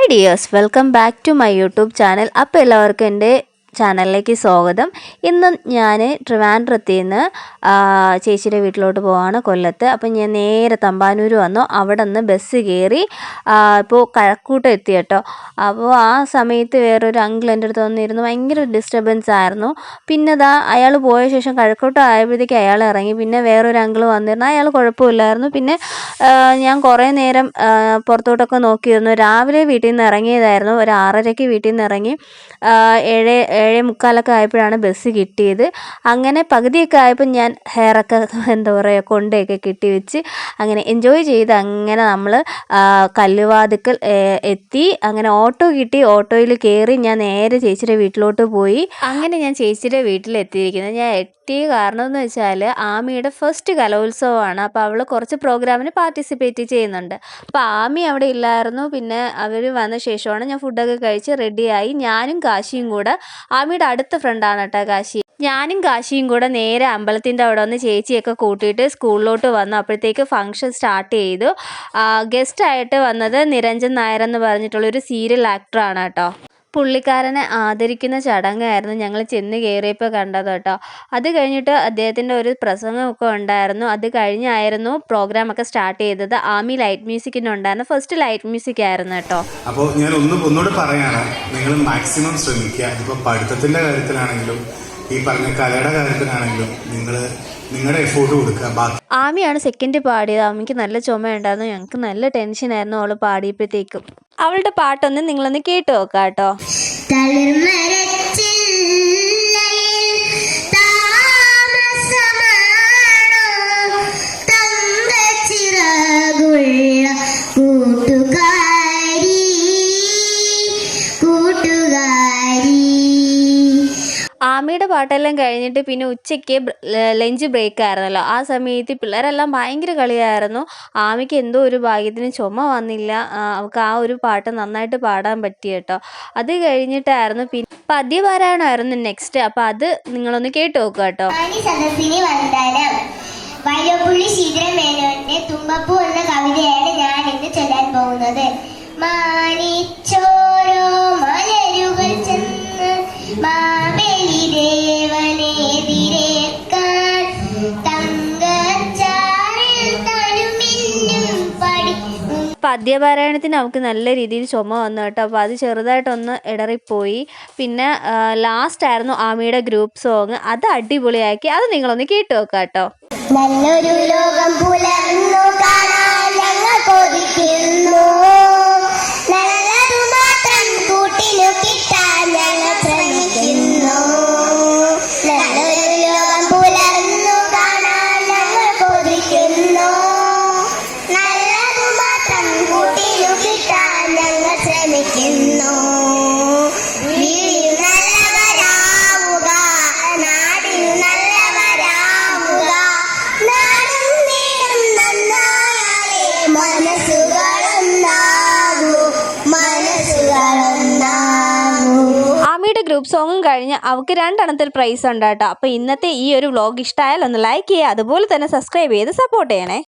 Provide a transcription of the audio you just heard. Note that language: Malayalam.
Hi dears, welcome back to my YouTube channel. അപ്പോൾ എല്ലാവർക്കും എൻ്റെ ചാനലിലേക്ക് സ്വാഗതം. ഇന്ന് ഞാൻ ട്രിവാൻഡ്രത്തിൽ നിന്ന് ചേച്ചിയുടെ വീട്ടിലോട്ട് പോവാണ്, കൊല്ലത്ത്. അപ്പം ഞാൻ നേരെ തമ്പാനൂർ വന്നു. അവിടെ നിന്ന് ബസ് കയറി ഇപ്പോൾ കഴക്കൂട്ടം എത്തി കേട്ടോ. അപ്പോൾ ആ സമയത്ത് വേറൊരു അങ്കിൾ എൻ്റെ അടുത്ത് വന്നിരുന്നു. ഭയങ്കര ഡിസ്റ്റർബൻസ് ആയിരുന്നു. പിന്നെ അയാൾ പോയ ശേഷം കഴക്കൂട്ടം ആയപ്പോഴത്തേക്ക് അയാൾ ഇറങ്ങി. പിന്നെ വേറൊരു അങ്കിൾ വന്നിരുന്നു, അയാൾ കുഴപ്പമില്ലായിരുന്നു. പിന്നെ ഞാൻ കുറേ നേരം പുറത്തോട്ടൊക്കെ നോക്കിയിരുന്നു. രാവിലെ വീട്ടിൽ നിന്ന് ഇറങ്ങിയതായിരുന്നു, ഒരു 6:30-ക്ക് വീട്ടിൽ നിന്ന് ഇറങ്ങി. 7:45 ആയപ്പോഴാണ് ബസ് കിട്ടിയത്. അങ്ങനെ പകുതിയൊക്കെ ആയപ്പോൾ ഞാൻ ഹെയറൊക്കെ കൊണ്ടൊക്കെ കെട്ടി വെച്ച് അങ്ങനെ എൻജോയ് ചെയ്ത് അങ്ങനെ നമ്മൾ കല്ലുവാതുക്കൽ എത്തി. അങ്ങനെ ഓട്ടോ കിട്ടി, ഓട്ടോയിൽ കയറി ഞാൻ നേരെ ചേച്ചിയുടെ വീട്ടിലോട്ട് പോയി. അങ്ങനെ ഞാൻ ചേച്ചിയുടെ വീട്ടിലെത്തിയിരിക്കുന്നത്. ഞാൻ എത്തിയ കാരണം എന്ന് വെച്ചാൽ ആമിയുടെ ഫസ്റ്റ് കലോത്സവമാണ്. അപ്പോൾ അവൾ കുറച്ച് പ്രോഗ്രാമിന് പാർട്ടിസിപ്പേറ്റ് ചെയ്യുന്നുണ്ട്. അപ്പോൾ ആമി അവിടെ ഇല്ലായിരുന്നു. പിന്നെ അവർ വന്ന ശേഷമാണ് ഞാൻ ഫുഡൊക്കെ കഴിച്ച് റെഡിയായി. ഞാനും കാശിയും കൂടെ, ആമിയുടെ അടുത്ത ഫ്രണ്ടാണ് കേട്ടോ കാശി, ഞാനും കാശിയും കൂടെ നേരെ അമ്പലത്തിൻ്റെ അവിടെ വന്ന് ചേച്ചിയൊക്കെ കൂട്ടിയിട്ട് സ്കൂളിലോട്ട് വന്നു. അപ്പോഴത്തേക്ക് ഫംഗ്ഷൻ സ്റ്റാർട്ട് ചെയ്തു. ഗസ്റ്റായിട്ട് വന്നത് നിരഞ്ജൻ നായർ എന്ന് പറഞ്ഞിട്ടുള്ളൊരു സീരിയൽ ആക്ടറാണ് കേട്ടോ. പുള്ളിക്കാരനെ ആദരിക്കുന്ന ചടങ്ങായിരുന്നു ഞങ്ങൾ ചെന്ന് കയറിയപ്പോൾ കണ്ടത് കേട്ടോ. അത് കഴിഞ്ഞിട്ട് അദ്ദേഹത്തിൻ്റെ ഒരു പ്രസംഗമൊക്കെ ഉണ്ടായിരുന്നു. അത് കഴിഞ്ഞായിരുന്നു പ്രോഗ്രാമൊക്കെ സ്റ്റാർട്ട് ചെയ്തത്. ആമി ലൈറ്റ് മ്യൂസിക്കിനുണ്ടായിരുന്നു, ഫസ്റ്റ് ലൈറ്റ് മ്യൂസിക് ആയിരുന്നു കേട്ടോ. അപ്പോൾ ഞാൻ ഒന്നുകൂടെ പറയാണ്, നിങ്ങൾ മാക്സിമം ശ്രമിക്കുക. അതിപ്പോൾ പഠിത്തത്തിൻ്റെ കാര്യത്തിലാണെങ്കിലും ഈ പറഞ്ഞ കലയുടെ കാര്യത്തിലാണെങ്കിലും നിങ്ങളുടെ എഫോർട്ട് കൊടുക്കുക. ആമിയാണ് സെക്കൻഡ് പാടിയത്. ആമിക്ക് നല്ല ചുമയുണ്ടായിരുന്നു, ഞങ്ങൾക്ക് നല്ല ടെൻഷനായിരുന്നു അവൾ പാടിയപ്പോഴത്തേക്കും. അവളുടെ പാട്ടൊന്ന് നിങ്ങളൊന്ന് കേട്ട് നോക്കാം കേട്ടോ. ആമിയുടെ പാട്ടെല്ലാം കഴിഞ്ഞിട്ട് പിന്നെ ഉച്ചയ്ക്ക് ലഞ്ച് ബ്രേക്ക് ആയിരുന്നല്ലോ. ആ സമയത്ത് പിള്ളേരെല്ലാം ഭയങ്കര കളിയായിരുന്നു. ആമിക്ക് എന്തോ ഒരു ഭാഗ്യത്തിന് ചുമ വന്നില്ല. അവൾക്ക് ആ ഒരു പാട്ട് നന്നായിട്ട് പാടാൻ പറ്റി കേട്ടോ. അത് കഴിഞ്ഞിട്ടായിരുന്നു പിന്നെ പദ്യപാരായണമായിരുന്നു നെക്സ്റ്റ്. അപ്പം അത് നിങ്ങളൊന്ന് കേട്ട് നോക്കുക കേട്ടോ. വൈലോപ്പുള്ളി ശ്രീധരമേനോന്റെ തുമ്പപ്പൂ എന്ന കവിതയാണ് ഞാൻ ഇന്ന് ചൊല്ലാൻ പോകുന്നത്. മാനിച്ചോരോ മലരുകൾ ചെന്ന് മാവേലി ദേവനെ എതിരേൽക്കാൻ തങ്കച്ചാറിൽ തനുമിന്നും പടി. പദ്യപാരായണത്തിന് അവൾക്ക് നല്ല രീതിയിൽ ചുമ വന്നു കേട്ടോ. അപ്പോൾ അത് ചെറുതായിട്ടൊന്ന് ഇടറിപ്പോയി. പിന്നെ ലാസ്റ്റ് ആയിരുന്നു ആമിയുടെ ഗ്രൂപ്പ് സോങ്. അത് അടിപൊളിയാക്കി. അത് നിങ്ങളൊന്ന് കേട്ട് നോക്കാം കേട്ടോ. നല്ലൊരു ലോകം പുലർന്നു കാണാൻ ഞങ്ങൾ കൊതിക്കുന്നു. നല്ലതു മാത്രം കൂട്ടിനു കിട്ടാൻ ഞങ്ങൾ ശ്രമിക്കുന്നു. നല്ലൊരു ലോകം പുലർന്നു കാണാൻ ഞങ്ങൾ കൊതിക്കുന്നു. നല്ലതു മാത്രം കൂട്ടിനു കിട്ടാൻ ഞങ്ങൾ ശ്രമിക്കുന്നു. ആമിയുടെ ഗ്രൂപ്പ് സോങ്ങും കഴിഞ്ഞ് അവൾക്ക് 2 എണ്ണത്തിൽ പ്രൈസ് ഉണ്ട് കേട്ടോ. അപ്പോൾ ഇന്നത്തെ ഈ ഒരു വ്ലോഗ് ഇഷ്ടമായാൽ ഒന്ന് ലൈക്ക് ചെയ്യുക, അതുപോലെ തന്നെ സബ്സ്ക്രൈബ് ചെയ്ത് സപ്പോർട്ട് ചെയ്യണേ.